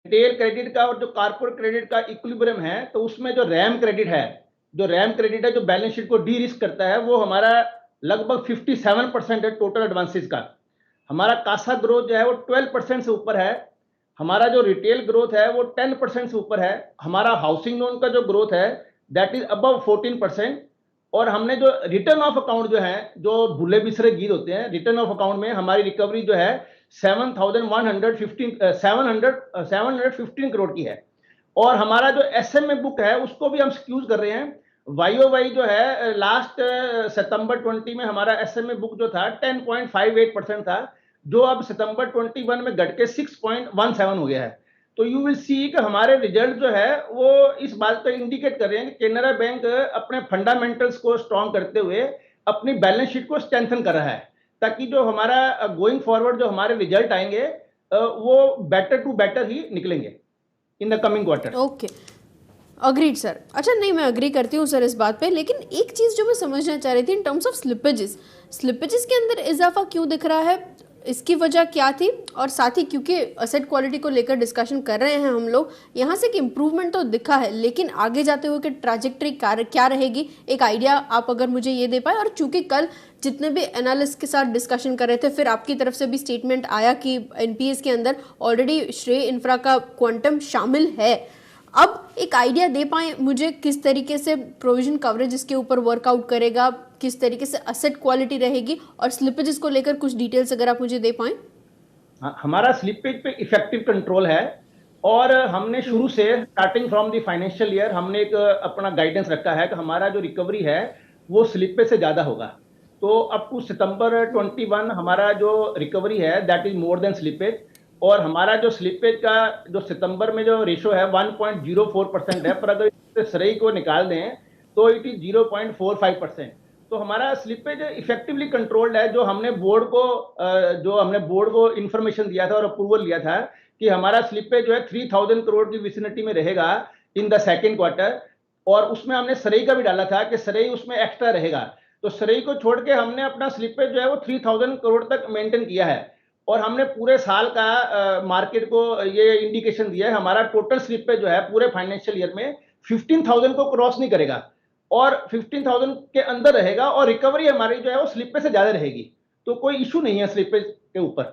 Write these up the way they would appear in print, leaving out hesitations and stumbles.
Retail credit का और जो कॉर्पोरेट क्रेडिट का इक्विलिब्रियम है, तो उसमें जो रैम क्रेडिट है जो बैलेंस शीट को डी रिस्क करता है, वो हमारा लगभग 57% है टोटल एडवांसेस का। हमारा कासा ग्रोथ जो है वो 12% से ऊपर है। हमारा जो रिटेल ग्रोथ है वो 10% से ऊपर है। हमारा हाउसिंग लोन का जो ग्रोथ है दैट इज अबव 14%। और हमने जो रिटर्न ऑफ अकाउंट जो है, जो भूले बिसरे गीत होते हैं, रिटर्न ऑफ अकाउंट में हमारी रिकवरी जो है 7,115 करोड़ की है। और हमारा जो एसएमए बुक है उसको भी हम स्क्यूज कर रहे हैं। वाईओवाई जो है लास्ट सितंबर 20 में हमारा एसएमए बुक जो था 10.58% था, जो अब सितंबर 21 में घट के 6.17 हो गया है। तो यू विल सी कि हमारे रिजल्ट जो है वो इस बात को इंडिकेट कर रहे हैं कि केनरा बैंक अपने फंडामेंटल्स को स्ट्रॉन्ग करते हुए अपनी बैलेंस शीट को स्ट्रेंथन कर रहा है, ताकि जो हमारा गोइंग फॉरवर्ड जो हमारे रिजल्ट आएंगे वो बेटर टू बेटर ही निकलेंगे in the coming quarter. Okay, agreed sir. अच्छा, नहीं, मैं अग्री करती हूँ सर इस बात पे, लेकिन एक चीज़ जो मैं समझना चाह रही थी इन टर्म्स ऑफ स्लिपेजेस के अंदर इजाफा क्यों दिख रहा है, इसकी वजह क्या थी? और साथ ही क्योंकि असेट क्वालिटी को लेकर डिस्कशन कर रहे हैं हम लोग, यहाँ से कि इम्प्रूवमेंट तो दिखा है, लेकिन आगे जाते हुए कि ट्रैजेक्टरी क्या रहेगी, एक आइडिया आप अगर मुझे ये दे पाए। और चूंकि कल जितने भी एनालिस्ट के साथ डिस्कशन कर रहे थे, फिर आपकी तरफ से भी स्टेटमेंट आया कि एनपीएस के अंदर ऑलरेडी श्रेय इंफ्रा का क्वांटम शामिल है। अब एक आइडिया दे पाए मुझे किस तरीके से प्रोविजन कवरेज इसके ऊपर वर्कआउट करेगा, किस तरीके से असेट क्वालिटी रहेगी, और स्लिपेजेस को लेकर कुछ डिटेल्स अगर आप मुझे दे पाए। हमारा स्लिपेज पे इफेक्टिव कंट्रोल है, और हमने शुरू से starting from the financial year हमने एक अपना गाइडेंस रखा है कि हमारा जो रिकवरी है वो स्लिपेज से ज्यादा होगा। तो अप टू सितंबर 21 हमारा जो रिकवरी है that is more than slippage. और हमारा जो स्लिपेज का जो सितंबर में जो रेशो है 1.04% है, पर अगर सरई को निकाल दें तो इट इज 0.45%। तो हमारा स्लिपेज इफेक्टिवली कंट्रोल्ड है। जो हमने बोर्ड को इंफॉर्मेशन दिया था और अप्रूवल लिया था कि हमारा स्लिपेज जो है 3000 करोड़ की विसिनिटी में रहेगा इन द सेकेंड क्वार्टर, और उसमें हमने सरई का भी डाला था कि सरई उसमें एक्स्ट्रा रहेगा। तो सरई को छोड़ के हमने अपना स्लिपेज जो है वो 3000 करोड़ तक मेंटेन किया है। और हमने पूरे साल का मार्केट को ये इंडिकेशन दिया है, हमारा टोटल स्लिपेज जो है पूरे फाइनेंशियल ईयर में 15,000 को क्रॉस नहीं करेगा और 15,000 के अंदर रहेगा, और रिकवरी हमारी जो है वो स्लिपेज से ज्यादा रहेगी। तो कोई इशू नहीं है स्लिपेज के ऊपर।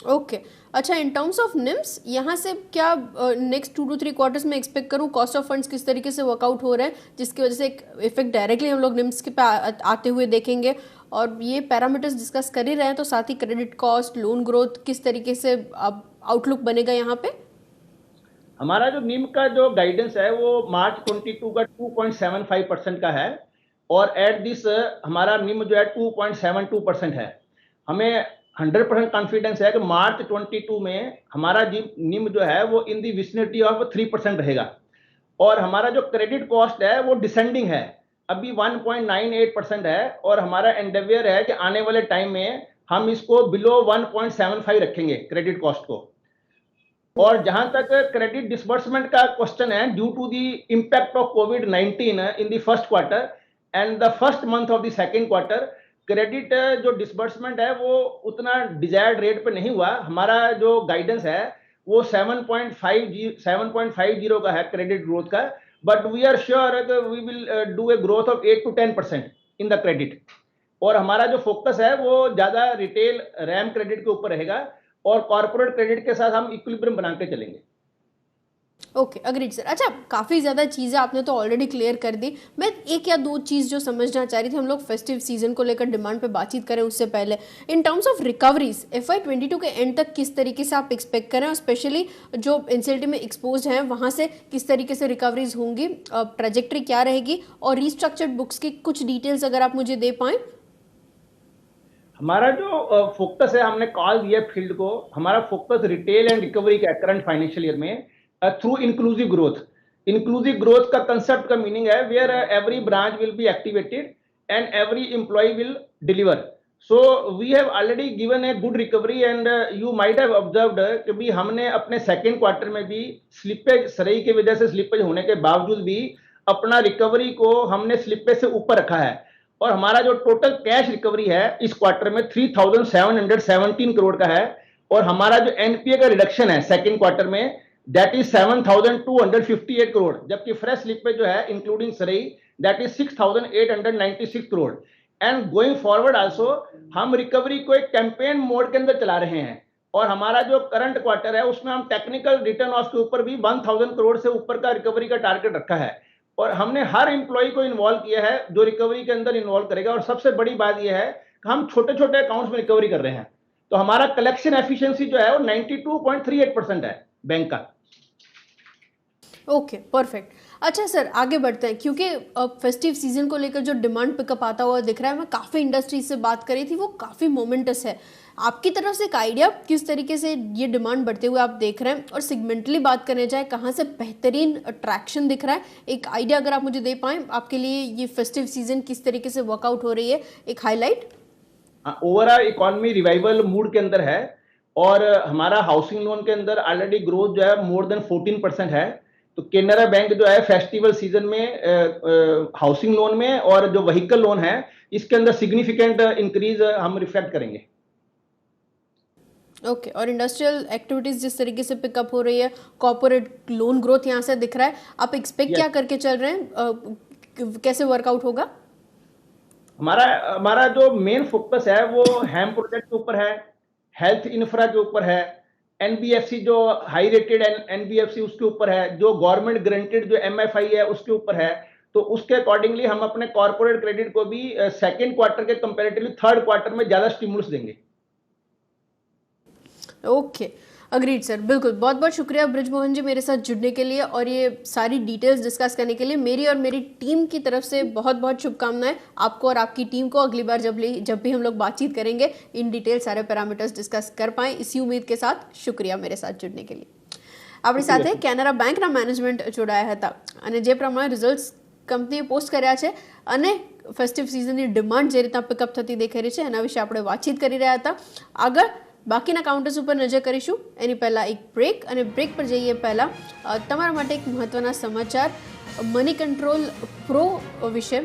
ओके, अच्छा, इन टर्म्स ऑफ निम्स यहाँ से क्या नेक्स्ट 2 to 3 क्वार्टर्स में एक्सपेक्ट करूँ? कॉस्ट ऑफ फंड्स किस तरीके से वर्कआउट हो रहे हैं, जिसकी वजह से एक इफेक्ट डायरेक्टली हम लोग निम्स के पे आते हुए देखेंगे। और ये पैरामीटर्स डिस्कस कर ही रहे हैं, तो साथ ही क्रेडिट कॉस्ट, लोन ग्रोथ, किस तरीके से अब आउटलुक बनेगा यहाँ पे? हमारा जो निम का जो गाइडेंस है वो मार्च 22 का 2.75% का है, और एट दिस हमारा निम जो है 2.72% है। हमें 100% कॉन्फिडेंस है कि मार्च 22 में हमारा निम जो है वो इन दी विसिनिटी ऑफ 3% रहेगा। और हमारा जो क्रेडिट कॉस्ट है वो डिसेंडिंग है, अभी 1.98% है, और हमारा एंडेवियर है कि आने वाले टाइम में हम इसको बिलो 1.75 रखेंगे क्रेडिट कॉस्ट को। और जहां तक क्रेडिट डिसबर्समेंट का क्वेश्चन है, due to the impact of कोविड-19 in the first quarter and the first month of the second quarter, credit जो डिसबर्समेंट है वो उतना डिजायर्ड रेट पे नहीं हुआ। हमारा जो गाइडेंस है वो 7.50 का है क्रेडिट ग्रोथ का, but we are sure we will do a growth of 8 to 10% in the credit. और हमारा जो फोकस है वो ज्यादा रिटेल रैम क्रेडिट के ऊपर रहेगा, और कॉर्पोरेट क्रेडिट के साथ हम इक्विलिब्रियम बना के चलेंगे। Okay, agreed sir. अच्छा, काफ़ी ज़्यादा चीज़ें आपने तो ऑलरेडी क्लियर कर दी। मैं एक या दो चीज़ जो समझना चाह रही थी, हम लोग फेस्टिव सीजन को लेकर डिमांड पे बातचीत करें उससे पहले, in terms of recoveries FY22 के एंड तक किस तरीके से आप एक्सपेक्ट करें, और स्पेशली जो एनसीएलटी में एक्सपोज हैं वहाँ से किस तरीके से रिकवरीज होंगी, ट्रेजेक्ट्री क्या रहेगी, और रिस्ट्रक्चर्ड बुक्स की कुछ डिटेल्स अगर आप मुझे दे पाएँ। हमारा जो फोकस है, हमने कॉल दिया फील्ड को, हमारा फोकस रिटेल एंड रिकवरी का करंट फाइनेंशियल ईयर में through inclusive growth. Inclusive growth का कंसेप्ट का मीनिंग है where every branch will be activated and every employ will deliver. So we have already given a good recovery, and you might have observed कि भी हमने अपने second quarter में भी slippage सरई की वजह से स्लिपेज होने के बावजूद भी अपना रिकवरी को हमने स्लिपेज से ऊपर रखा है। और हमारा जो टोटल कैश रिकवरी है इस क्वार्टर में 3,717 करोड़ का है, और हमारा जो एनपीए का रिडक्शन है सेकंड क्वार्टर में, दैट इज 7,258 करोड़, जबकि फ्रेश स्लिपेज जो है including Sarai that is 6,896 crore. And going forward also हम रिकवरी को एक कैंपेन मोड के अंदर चला रहे हैं, और हमारा जो करंट क्वार्टर है उसमें हम टेक्निकल रिटर्न ऑफ के ऊपर भी 1,000 करोड़ से ऊपर का रिकवरी का टारगेट रखा है, और हमने हर एम्प्लॉय को इन्वॉल्व किया है जो रिकवरी के अंदर इन्वॉल्व करेगा। और सबसे बड़ी बात यह है कि हम छोटे छोटे अकाउंट्स में रिकवरी कर रहे हैं, तो हमारा कलेक्शन एफिशिएंसी जो है वो 92.38% है बैंक का। Okay, perfect. अच्छा सर, आगे बढ़ते हैं, क्योंकि अब फेस्टिव सीजन को लेकर जो डिमांड पिकअप आता हुआ दिख रहा है, मैं काफ़ी इंडस्ट्रीज से बात करी थी, वो काफ़ी मोमेंटस है। आपकी तरफ से एक आइडिया किस तरीके से ये डिमांड बढ़ते हुए आप देख रहे हैं, और सेगमेंटली बात करने जाए कहाँ से बेहतरीन अट्रैक्शन दिख रहा है, एक आइडिया अगर आप मुझे दे पाएँ, आपके लिए ये फेस्टिव सीजन किस तरीके से वर्कआउट हो रही है, एक highlight. Overall economy revival mood के अंदर है, और हमारा हाउसिंग लोन के अंदर ऑलरेडी ग्रोथ जो है मोर देन 14% है। तो केनरा बैंक जो है फेस्टिवल सीजन में हाउसिंग लोन में और जो व्हीकल लोन है इसके अंदर सिग्निफिकेंट इंक्रीज हम रिफ्लेक्ट करेंगे। ओके, और इंडस्ट्रियल एक्टिविटीज जिस तरीके से पिकअप हो रही है, कॉर्पोरेट लोन ग्रोथ यहाँ से दिख रहा है, आप एक्सपेक्ट क्या करके चल रहे हैं, कैसे वर्कआउट होगा? हमारा जो मेन फोकस है वो हैम प्रोजेक्ट के ऊपर है, हेल्थ इंफ्रा के ऊपर है, एनबीएफसी जो हाई रेटेड एनबीएफसी उसके ऊपर है, जो गवर्नमेंट ग्रांटेड जो एमएफआई है उसके ऊपर है। तो उसके अकॉर्डिंगली हम अपने कॉर्पोरेट क्रेडिट को भी सेकेंड क्वार्टर के कंपेरेटिवली थर्ड क्वार्टर में ज्यादा स्टिमुलस देंगे। ओके, अग्रीड सर, बिल्कुल। बहुत बहुत शुक्रिया ब्रिजमोहन जी मेरे साथ जुड़ने के लिए और ये सारी डिटेल्स डिस्कस करने के लिए। मेरी और मेरी टीम की तरफ से बहुत बहुत शुभकामनाएं आपको और आपकी टीम को। अगली बार जब भी हम लोग बातचीत करेंगे इन डिटेल सारे पैरामीटर्स डिस्कस कर पाएँ, इसी उम्मीद के साथ शुक्रिया मेरे साथ जुड़ने के लिए। આપણી સાથે કેનરા બેંકના મેનેજમેન્ટ જોડાયા હતા અને જે પ્રમાણે રિઝલ્ટ્સ કંપનીએ પોસ્ટ કર્યા છે અને ફેસ્ટિવ સિઝનની ડિમાન્ડ જે રીતના પિકઅપ થતી દેખાઈ રહી છે એના વિશે આપણે વાતચીત કરી રહ્યા હતા। આગળ બાકીના કાઉન્ટર્સ ઉપર નજર કરીશું, એની પહેલાં એક બ્રેક, અને બ્રેક પર જઈએ પહેલાં તમારા માટે એક મહત્ત્વના સમાચાર મની કંટ્રોલ પ્રો વિશે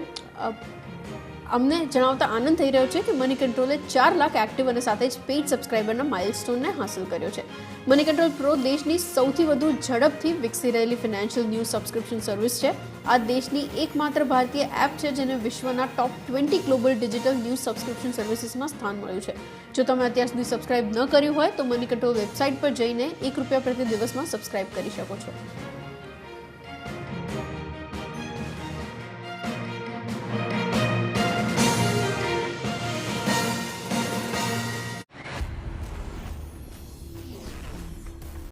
અમને જણાવતા આનંદ થઈ રહ્યો છે કે મની કંટ્રોલે 4 લાખ એક્ટિવ અને સાથે જ પેઇડ સબસ્ક્રાઇબરના માઇલસ્ટોનને હાંસલ કર્યો છે। મની કંટ્રોલ પ્રો દેશની સૌથી વધુ ઝડપથી વિકસી રહેલી ફિનાન્શિયલ ન્યૂઝ સબસ્ક્રિપ્શન સર્વિસ છે। આ દેશની એકમાત્ર ભારતીય એપ છે જેને વિશ્વના ટોપ 20 ગ્લોબલ ડિજિટલ ન્યૂઝ સબસ્ક્રિપ્શન સર્વિસીસમાં સ્થાન મળ્યું છે। જો તમે અત્યાર સુધી સબસ્ક્રાઇબ ન કર્યું હોય તો મની કંટ્રોલ વેબસાઇટ પર જઈને ₹1 પ્રતિ દિવસમાં સબસ્ક્રાઇબ કરી શકો છો।